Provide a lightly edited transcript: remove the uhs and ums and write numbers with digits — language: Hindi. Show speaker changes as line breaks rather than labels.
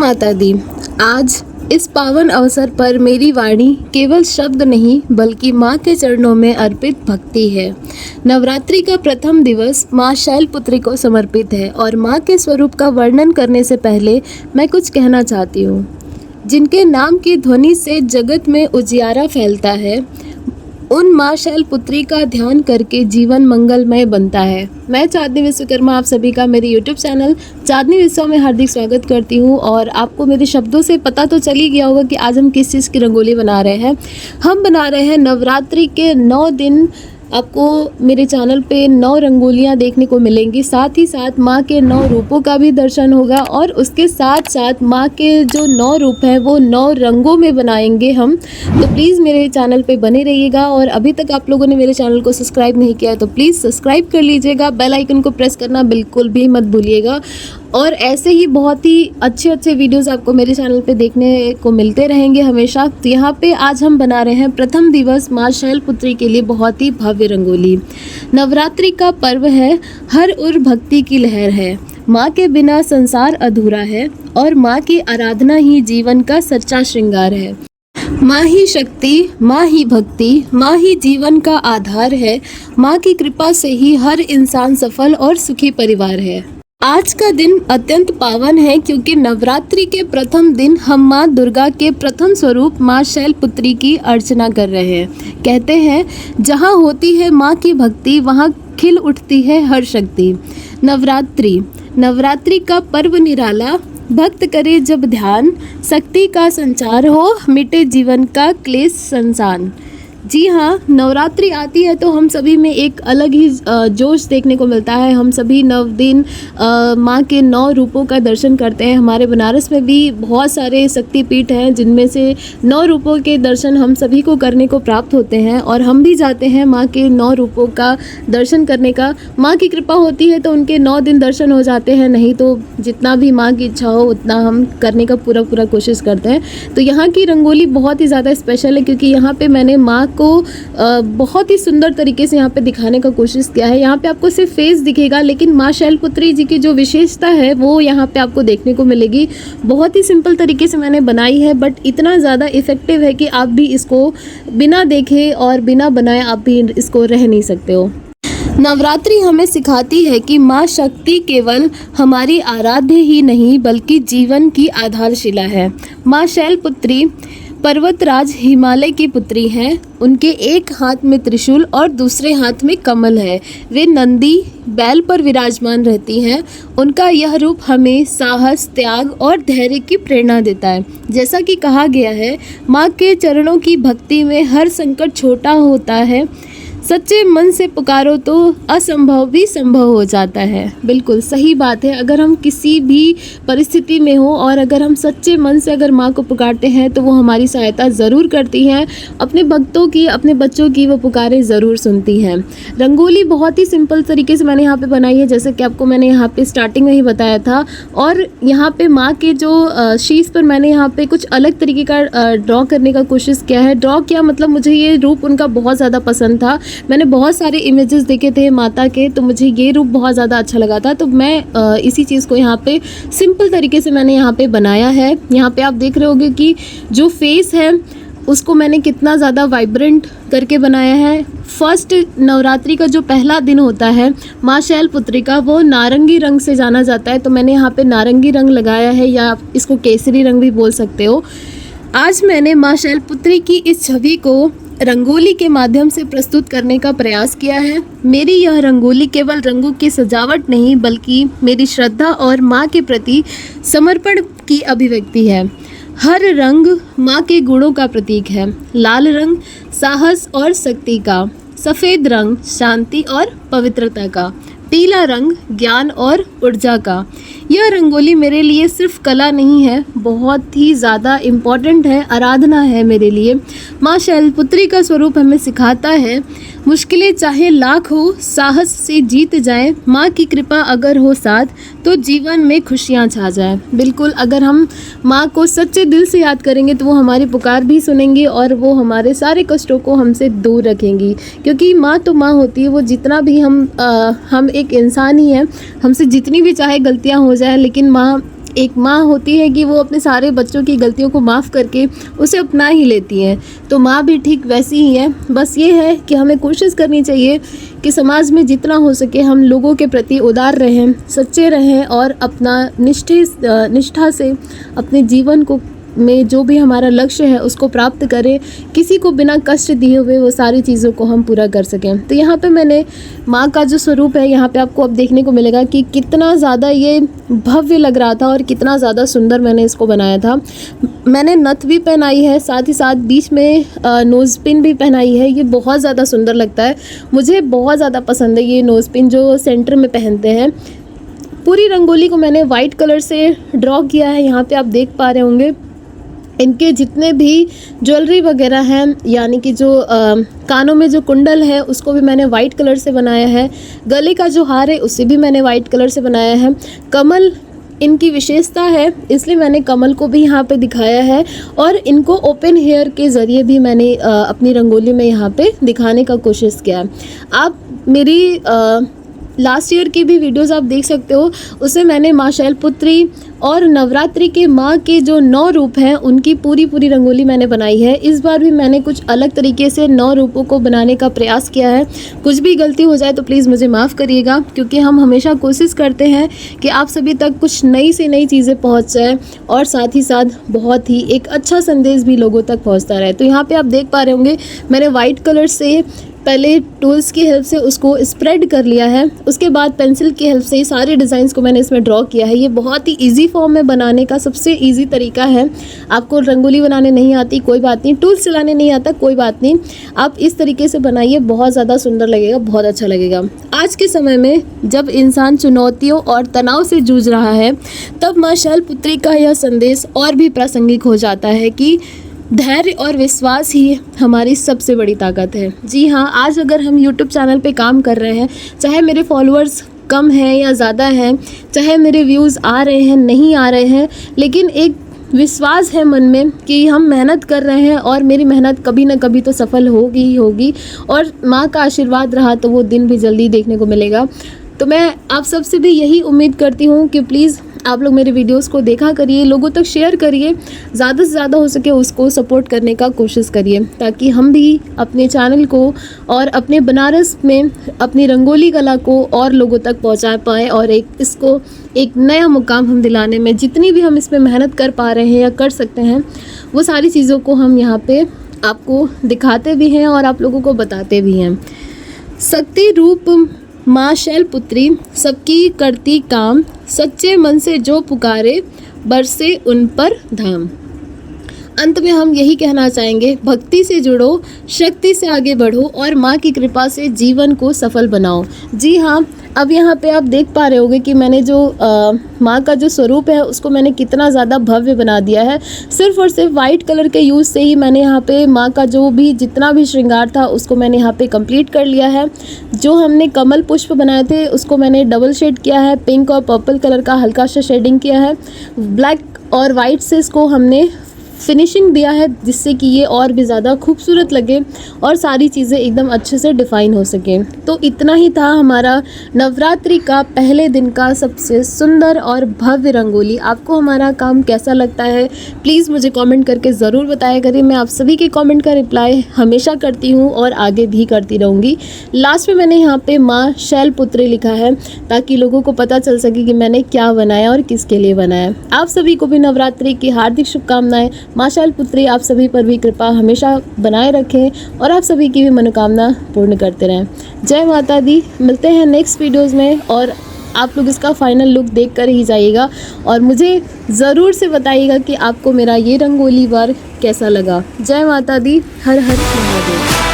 माता दी। आज इस पावन अवसर पर मेरी वाणी केवल शब्द नहीं बल्कि माँ के चरणों में अर्पित भक्ति है। नवरात्रि का प्रथम दिवस माँ शैलपुत्री को समर्पित है और माँ के स्वरूप का वर्णन करने से पहले मैं कुछ कहना चाहती हूँ। जिनके नाम की ध्वनि से जगत में उजियारा फैलता है, उन माँ शैलपुत्री का ध्यान करके जीवन मंगलमय बनता है। मैं चांदनी विश्वकर्मा आप सभी का मेरे YouTube चैनल चांदनी विश्व में हार्दिक स्वागत करती हूँ। और आपको मेरे शब्दों से पता तो चल ही गया होगा कि आज हम किस चीज़ की रंगोली बना रहे हैं। हम बना रहे हैं नवरात्रि के 9 दिन। आपको मेरे चैनल पे 9 रंगोलियाँ देखने को मिलेंगी, साथ ही साथ माँ के 9 रूपों का भी दर्शन होगा और उसके साथ साथ माँ के जो 9 रूप हैं वो 9 रंगों में बनाएंगे हम। तो प्लीज़ मेरे चैनल पे बने रहिएगा और अभी तक आप लोगों ने मेरे चैनल को सब्सक्राइब नहीं किया है तो प्लीज़ सब्सक्राइब कर लीजिएगा। बेल आइकन को प्रेस करना बिल्कुल भी मत भूलिएगा। और ऐसे ही बहुत ही अच्छे वीडियोस आपको मेरे चैनल पे देखने को मिलते रहेंगे हमेशा। तो यहाँ पे आज हम बना रहे हैं प्रथम दिवस माँ शैलपुत्री के लिए बहुत ही भव्य रंगोली। नवरात्रि का पर्व है, हर ओर भक्ति की लहर है। माँ के बिना संसार अधूरा है और माँ की आराधना ही जीवन का सच्चा श्रृंगार है। माँ ही शक्ति, माँ ही भक्ति, माँ ही जीवन का आधार है। माँ की कृपा से ही हर इंसान सफल और सुखी परिवार है। आज का दिन अत्यंत पावन है क्योंकि नवरात्रि के प्रथम दिन हम माँ दुर्गा के प्रथम स्वरूप माँ शैलपुत्री की अर्चना कर रहे हैं। कहते हैं जहाँ होती है माँ की भक्ति वहाँ खिल उठती है हर शक्ति। नवरात्रि का पर्व निराला, भक्त करे जब ध्यान, शक्ति का संचार हो, मिटे जीवन का क्लेश संसान। जी हाँ, नवरात्रि आती है तो हम सभी में एक अलग ही जोश देखने को मिलता है। हम सभी 9 दिन माँ के 9 रूपों का दर्शन करते हैं। हमारे बनारस में भी बहुत सारे शक्तिपीठ हैं जिनमें से 9 रूपों के दर्शन हम सभी को करने को प्राप्त होते हैं और हम भी जाते हैं माँ के 9 रूपों का दर्शन करने का। माँ की कृपा होती है तो उनके 9 दिन दर्शन हो जाते हैं, नहीं तो जितना भी माँ की इच्छा हो उतना हम करने का पूरा कोशिश करते हैं। तो यहाँ की रंगोली बहुत ही ज़्यादा स्पेशल है क्योंकि यहाँ पे मैंने माँ को बहुत ही सुंदर तरीके से यहाँ पे दिखाने का कोशिश किया है। यहाँ पे आपको सिर्फ फेस दिखेगा लेकिन माँ शैलपुत्री जी की जो विशेषता है वो यहाँ पे आपको देखने को मिलेगी। बहुत ही सिंपल तरीके से मैंने बनाई है बट इतना ज़्यादा इफ़ेक्टिव है कि आप भी इसको बिना देखे और बिना बनाए आप भी इसको रह नहीं सकते हो। नवरात्रि हमें सिखाती है कि माँ शक्ति केवल हमारी आराध्य ही नहीं बल्कि जीवन की आधारशिला है। माँ शैलपुत्री पर्वतराज हिमालय की पुत्री हैं। उनके एक हाथ में त्रिशूल और दूसरे हाथ में कमल है। वे नंदी बैल पर विराजमान रहती हैं। उनका यह रूप हमें साहस, त्याग और धैर्य की प्रेरणा देता है। जैसा कि कहा गया है, माँ के चरणों की भक्ति में हर संकट छोटा होता है। सच्चे मन से पुकारो तो असंभव भी संभव हो जाता है। बिल्कुल सही बात है। अगर हम किसी भी परिस्थिति में हो और अगर हम सच्चे मन से अगर माँ को पुकारते हैं तो वो हमारी सहायता ज़रूर करती हैं। अपने भक्तों की, अपने बच्चों की वो पुकारें ज़रूर सुनती हैं। रंगोली बहुत ही सिंपल तरीके से मैंने यहाँ पे बनाई है, जैसे कि आपको मैंने यहाँ पे स्टार्टिंग में ही बताया था। और यहाँ पे माँ के जो शीश पर मैंने यहाँ पे कुछ अलग तरीके का ड्रॉ करने का कोशिश किया है। ड्रॉ किया मतलब मुझे ये रूप उनका बहुत ज़्यादा पसंद था। मैंने बहुत सारे इमेजेस देखे थे माता के, तो मुझे ये रूप बहुत ज़्यादा अच्छा लगा था। तो मैं इसी चीज़ को यहाँ पे सिंपल तरीके से मैंने यहाँ पे बनाया है। यहाँ पे आप देख रहे होंगे कि जो फेस है उसको मैंने कितना ज़्यादा वाइब्रेंट करके बनाया है। फर्स्ट नवरात्रि का जो पहला दिन होता है माँ शैलपुत्री का, वो नारंगी रंग से जाना जाता है। तो मैंने यहाँ पे नारंगी रंग लगाया है या आप इसको केसरी रंग भी बोल सकते हो। आज मैंने माँ शैलपुत्री की इस छवि को रंगोली के माध्यम से प्रस्तुत करने का प्रयास किया है। मेरी यह रंगोली केवल रंगों की सजावट नहीं बल्कि मेरी श्रद्धा और माँ के प्रति समर्पण की अभिव्यक्ति है। हर रंग माँ के गुणों का प्रतीक है। लाल रंग साहस और शक्ति का, सफ़ेद रंग शांति और पवित्रता का, पीला रंग ज्ञान और ऊर्जा का। यह रंगोली मेरे लिए सिर्फ कला नहीं है, बहुत ही ज़्यादा इम्पॉर्टेंट है, आराधना है मेरे लिए। माँ शैलपुत्री का स्वरूप हमें सिखाता है मुश्किलें चाहे लाख हो साहस से जीत जाए। माँ की कृपा अगर हो साथ तो जीवन में खुशियाँ छा जाए। बिल्कुल, अगर हम माँ को सच्चे दिल से याद करेंगे तो वो हमारी पुकार भी सुनेंगी और वो हमारे सारे कष्टों को हमसे दूर रखेंगी। क्योंकि माँ तो माँ होती है, वो जितना भी हम एक इंसान ही हैं, हमसे जितनी भी चाहे गलतियाँ हो जाए लेकिन माँ एक माँ होती है कि वो अपने सारे बच्चों की गलतियों को माफ़ करके उसे अपना ही लेती हैं, तो माँ भी ठीक वैसी ही है। बस ये है कि हमें कोशिश करनी चाहिए कि समाज में जितना हो सके हम लोगों के प्रति उदार रहें, सच्चे रहें और अपना निष्ठा से अपने जीवन को में जो भी हमारा लक्ष्य है उसको प्राप्त करें, किसी को बिना कष्ट दिए हुए वो सारी चीज़ों को हम पूरा कर सकें। तो यहाँ पे मैंने माँ का जो स्वरूप है यहाँ पे आपको अब देखने को मिलेगा कि कितना ज़्यादा ये भव्य लग रहा था और कितना ज़्यादा सुंदर मैंने इसको बनाया था। मैंने नथ भी पहनाई है, साथ ही साथ बीच में नोज़ पिन भी पहनाई है। ये बहुत ज़्यादा सुंदर लगता है, मुझे बहुत ज़्यादा पसंद है ये नोज़ पिन जो सेंटर में पहनते हैं। पूरी रंगोली को मैंने वाइट कलर से ड्रॉ किया है, यहाँ पे आप देख पा रहे होंगे। इनके जितने भी ज्वेलरी वगैरह हैं, यानी कि जो कानों में जो कुंडल है उसको भी मैंने वाइट कलर से बनाया है। गले का जो हार है उसे भी मैंने वाइट कलर से बनाया है। कमल इनकी विशेषता है, इसलिए मैंने कमल को भी यहाँ पे दिखाया है और इनको ओपन हेयर के ज़रिए भी मैंने अपनी रंगोली में यहाँ पे दिखाने का कोशिश किया है। आप मेरी लास्ट ईयर की भी वीडियोस आप देख सकते हो, उसमें मैंने माँ शैलपुत्री और नवरात्रि के माँ के जो 9 रूप हैं उनकी पूरी रंगोली मैंने बनाई है। इस बार भी मैंने कुछ अलग तरीके से 9 रूपों को बनाने का प्रयास किया है। कुछ भी गलती हो जाए तो प्लीज़ मुझे माफ़ करिएगा, क्योंकि हम हमेशा कोशिश करते हैं कि आप सभी तक कुछ नई से नई चीज़ें पहुँच जाए और साथ ही साथ बहुत ही एक अच्छा संदेश भी लोगों तक पहुँचता रहे। तो यहाँ पर आप देख पा रहे होंगे मैंने वाइट कलर से पहले टूल्स की हेल्प से उसको स्प्रेड कर लिया है, उसके बाद पेंसिल की हेल्प से सारे डिज़ाइंस को मैंने इसमें ड्रॉ किया है। ये बहुत ही इजी फॉर्म में बनाने का सबसे इजी तरीका है। आपको रंगोली बनाने नहीं आती कोई बात नहीं, टूल्स चलाने नहीं आता कोई बात नहीं, आप इस तरीके से बनाइए, बहुत ज़्यादा सुंदर लगेगा, बहुत अच्छा लगेगा। आज के समय में जब इंसान चुनौतियों और तनाव से जूझ रहा है तब माँ शैलपुत्री का यह संदेश और भी प्रासंगिक हो जाता है कि धैर्य और विश्वास ही हमारी सबसे बड़ी ताकत है। जी हाँ, आज अगर हम YouTube चैनल पे काम कर रहे हैं, चाहे मेरे फॉलोअर्स कम हैं या ज़्यादा हैं, चाहे मेरे व्यूज़ आ रहे हैं नहीं आ रहे हैं, लेकिन एक विश्वास है मन में कि हम मेहनत कर रहे हैं और मेरी मेहनत कभी ना कभी तो सफल होगी ही होगी, और माँ का आशीर्वाद रहा तो वो दिन भी जल्दी देखने को मिलेगा। तो मैं आप सबसे भी यही उम्मीद करती हूँ कि प्लीज़ आप लोग मेरे वीडियोस को देखा करिए, लोगों तक शेयर करिए, ज़्यादा से ज़्यादा हो सके उसको सपोर्ट करने का कोशिश करिए, ताकि हम भी अपने चैनल को और अपने बनारस में अपनी रंगोली कला को और लोगों तक पहुंचा पाएँ और इसको एक नया मुकाम हम दिलाने में जितनी भी हम इसमें मेहनत कर पा रहे हैं या कर सकते हैं वो सारी चीज़ों को हम यहाँ पर आपको दिखाते भी हैं और आप लोगों को बताते भी हैं। शक्ति रूप माँ शैलपुत्री सबकी करती काम, सच्चे मन से जो पुकारे बरसे उन पर धाम। अंत में हम यही कहना चाहेंगे, भक्ति से जुड़ो, शक्ति से आगे बढ़ो और माँ की कृपा से जीवन को सफल बनाओ। जी हाँ, अब यहाँ पे आप देख पा रहे होंगे कि मैंने जो माँ का जो स्वरूप है उसको मैंने कितना ज़्यादा भव्य बना दिया है। सिर्फ और सिर्फ वाइट कलर के यूज़ से ही मैंने यहाँ पे माँ का जो भी जितना भी श्रृंगार था उसको मैंने यहाँ पे कंप्लीट कर लिया है। जो हमने कमल पुष्प बनाए थे उसको मैंने डबल शेड किया है, पिंक और पर्पल कलर का हल्का सा शेडिंग किया है, ब्लैक और वाइट से इसको हमने फिनिशिंग दिया है जिससे कि ये और भी ज़्यादा खूबसूरत लगे और सारी चीज़ें एकदम अच्छे से डिफ़ाइन हो सके। तो इतना ही था हमारा नवरात्रि का पहले दिन का सबसे सुंदर और भव्य रंगोली। आपको हमारा काम कैसा लगता है प्लीज़ मुझे कमेंट करके ज़रूर बताया करिए। मैं आप सभी के कमेंट का रिप्लाई हमेशा करती हूँ और आगे भी करती रहूँगी। लास्ट में मैंने यहाँ पर माँ शैलपुत्री लिखा है ताकि लोगों को पता चल सके कि मैंने क्या बनाया और किसके लिए बनाया। आप सभी को भी नवरात्रि की हार्दिक शुभकामनाएं। माँ शैलपुत्री आप सभी पर भी कृपा हमेशा बनाए रखें और आप सभी की भी मनोकामना पूर्ण करते रहें। जय माता दी। मिलते हैं नेक्स्ट वीडियोज़ में और आप लोग इसका फाइनल लुक देख कर ही जाइएगा और मुझे ज़रूर से बताइएगा कि आपको मेरा ये रंगोली वर्क कैसा लगा। जय माता दी। हर हर महादेव।